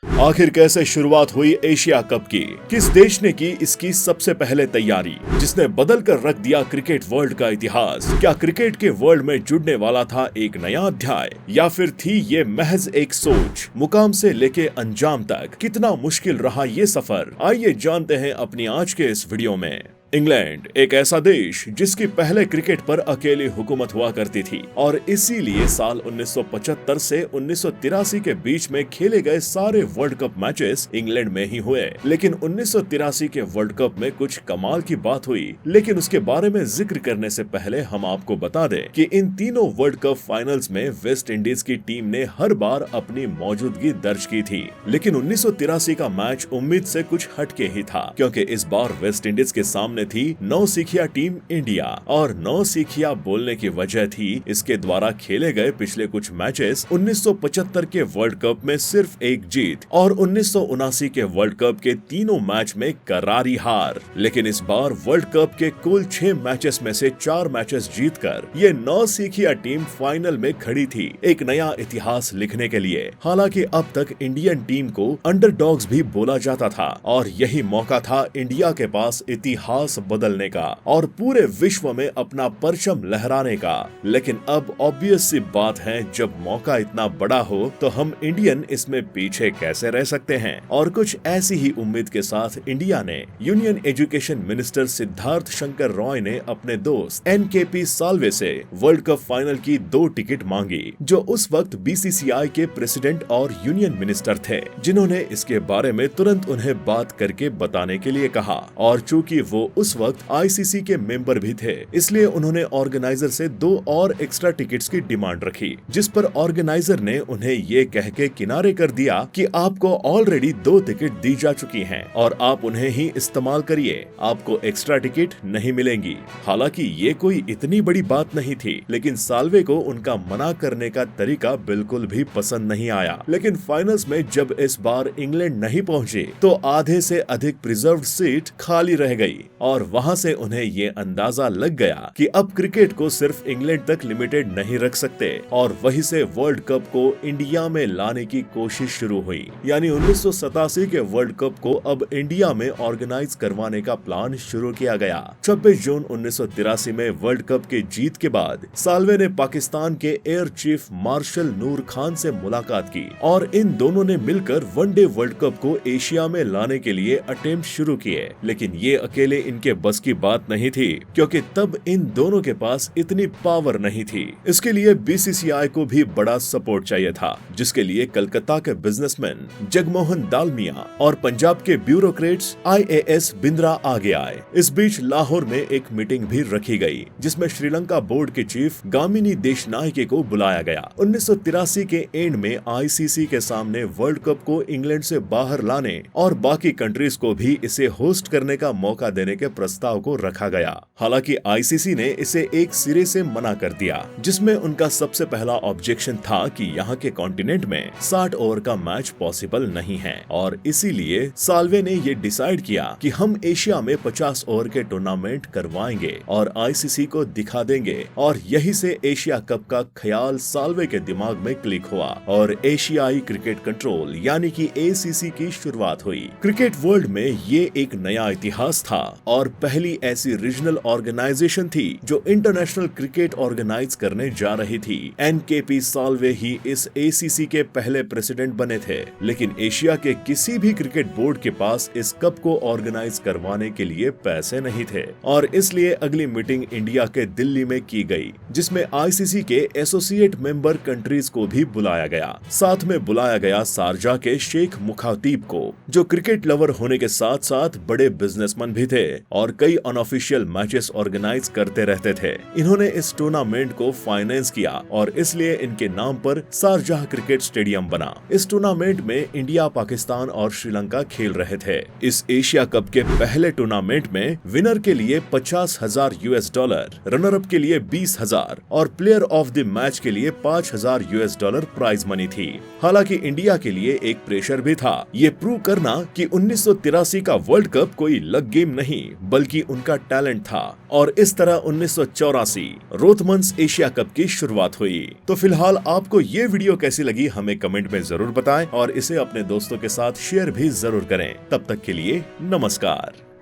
आखिर कैसे शुरुआत हुई एशिया कप की, किस देश ने की इसकी सबसे पहले तैयारी, जिसने बदल कर रख दिया क्रिकेट वर्ल्ड का इतिहास। क्या क्रिकेट के वर्ल्ड में जुड़ने वाला था एक नया अध्याय, या फिर थी ये महज एक सोच। मुकाम से लेके अंजाम तक कितना मुश्किल रहा ये सफर, आइए जानते हैं अपनी आज के इस वीडियो में। इंग्लैंड एक ऐसा देश जिसकी पहले क्रिकेट पर अकेली हुकूमत हुआ करती थी और इसीलिए साल 1975 से 1983 के बीच में खेले गए सारे वर्ल्ड कप मैचेस इंग्लैंड में ही हुए। लेकिन 1983 के वर्ल्ड कप में कुछ कमाल की बात हुई, लेकिन उसके बारे में जिक्र करने से पहले हम आपको बता दें कि इन तीनों वर्ल्ड कप फाइनल्स में वेस्ट इंडीज की टीम ने हर बार अपनी मौजूदगी दर्ज की थी। लेकिन 1983 का मैच उम्मीद से कुछ हटके ही था, क्योंकि इस बार वेस्ट इंडीज के सामने थी नौसिखिया टीम इंडिया। और नौसिखिया बोलने की वजह थी इसके द्वारा खेले गए पिछले कुछ मैचेस 1975 के वर्ल्ड कप में सिर्फ एक जीत और 1979 के वर्ल्ड कप के तीनों मैच में करारी हार। लेकिन इस बार वर्ल्ड कप के कुल 6 मैचेस में से 4 मैचेस जीतकर ये नौसिखिया टीम फाइनल में खड़ी थी एक नया इतिहास लिखने के लिए। हालांकि अब तक इंडियन टीम को अंडरडॉग्स भी बोला जाता था और यही मौका था इंडिया के पास इतिहास बदलने का और पूरे विश्व में अपना परचम लहराने का। लेकिन अब ऑब्वियस सी बात है, जब मौका इतना बड़ा हो तो हम इंडियन इसमें पीछे कैसे रह सकते हैं। और कुछ ऐसी ही उम्मीद के साथ इंडिया ने union education minister Siddharth Shankar Roy ने अपने दोस्त एनकेपी साल्वे से वर्ल्ड कप फाइनल की 2 टिकट मांगी, जो उस वक्त बीसीसीआई के प्रेसिडेंट और यूनियन मिनिस्टर थे, जिन्होंने इसके बारे में तुरंत उन्हें बात करके बताने के लिए कहा। और चूंकि वो उस वक्त आईसीसी के मेंबर भी थे, इसलिए उन्होंने ऑर्गेनाइजर से 2 और एक्स्ट्रा टिकट्स की डिमांड रखी, जिस पर ऑर्गेनाइजर ने उन्हें ये कह के किनारे कर दिया कि आपको ऑलरेडी 2 टिकट दी जा चुकी हैं और आप उन्हें ही इस्तेमाल करिए, आपको एक्स्ट्रा टिकट नहीं मिलेंगी। हालांकि ये कोई इतनी बड़ी बात नहीं थी, लेकिन साल्वे को उनका मना करने का तरीका बिल्कुल भी पसंद नहीं आया। लेकिन फाइनल्स में जब इस बार इंग्लैंड नहीं पहुंचे तो आधे से अधिक प्रिजर्व्ड सीट खाली रह गई और वहां से उन्हें ये अंदाजा लग गया कि अब क्रिकेट को सिर्फ इंग्लैंड तक लिमिटेड नहीं रख सकते और वहीं से वर्ल्ड कप को इंडिया में लाने की कोशिश शुरू हुई। यानी 1987 के वर्ल्ड कप को अब इंडिया में ऑर्गेनाइज करवाने का प्लान शुरू किया गया। 26 जून 1983 में वर्ल्ड कप के जीत के बाद साल्वे ने पाकिस्तान के एयर चीफ मार्शल नूर खान से मुलाकात की और इन दोनों ने मिलकर वनडे वर्ल्ड कप को एशिया में लाने के लिए अटेम्प्ट शुरू किए। लेकिन ये अकेले इनके बस की बात नहीं थी, क्योंकि तब इन दोनों के पास इतनी पावर नहीं थी। इसके लिए बीसीसीआई को भी बड़ा सपोर्ट चाहिए था, जिसके लिए कलकत्ता के बिजनेसमैन जगमोहन दालमिया और पंजाब के ब्यूरोक्रेट्स आईएएस बिंद्रा आगे आए। इस बीच लाहौर में एक मीटिंग भी रखी गई, जिसमें श्रीलंका बोर्ड के चीफ गामिनी देशनायके को बुलाया गया। 1983 के एंड में आईसीसी के सामने वर्ल्ड कप को इंग्लैंड से बाहर लाने और बाकी कंट्रीज को भी इसे होस्ट करने का मौका देने के प्रस्ताव को रखा गया। हालांकि आईसीसी ने इसे एक सिरे से मना कर दिया, जिसमें उनका सबसे पहला ऑब्जेक्शन था कि यहाँ के कॉन्टिनेंट में 60 ओवर का मैच पॉसिबल नहीं है और इसीलिए साल्वे ने ये डिसाइड किया कि हम एशिया में 50 ओवर के टूर्नामेंट करवाएंगे और आईसीसी को दिखा देंगे। और यही से एशिया कप का ख्याल साल्वे के दिमाग में क्लिक हुआ और एशियाई क्रिकेट कंट्रोल यानी कि एसीसी की शुरुआत हुई। क्रिकेट वर्ल्ड में ये एक नया इतिहास था और पहली ऐसी रीजनल ऑर्गेनाइजेशन थी जो इंटरनेशनल क्रिकेट ऑर्गेनाइज करने जा रही थी। एनकेपी साल्वे ही इस एसीसी के पहले प्रेसिडेंट बने थे, लेकिन एशिया के किसी भी क्रिकेट बोर्ड के पास इस कप को ऑर्गेनाइज करवाने के लिए पैसे नहीं थे और इसलिए अगली मीटिंग इंडिया के दिल्ली में की गई, जिसमें आईसीसी के एसोसिएट मेंबर कंट्रीज को भी बुलाया गया। साथ में बुलाया गया शारजाह के शेख मुखातीब को, जो क्रिकेट लवर होने के साथ साथ बड़े बिजनेसमैन भी थे और कई अनऑफिशियल मैचेस ऑर्गेनाइज करते रहते थे। इन्होंने इस टूर्नामेंट को फाइनेंस किया और इसलिए इनके नाम पर शारजाह क्रिकेट स्टेडियम बना। इस टूर्नामेंट में इंडिया, पाकिस्तान और श्रीलंका खेल रहे थे। इस एशिया कप के पहले टूर्नामेंट में विनर के लिए $50,000, रनर अप के लिए 20,000 और प्लेयर ऑफ द मैच के लिए $5,000 प्राइज मनी थी। हालांकि इंडिया के लिए एक प्रेशर भी था, ये प्रूव करना कि 1983 का वर्ल्ड कप कोई लक गेम नहीं बल्कि उनका टैलेंट था और इस तरह 1984 रोथमन्स एशिया कप की शुरुआत हुई। तो फिलहाल आपको ये वीडियो कैसी लगी हमें कमेंट में जरूर बताएं और इसे अपने दोस्तों के साथ शेयर भी जरूर करें। तब तक के लिए नमस्कार।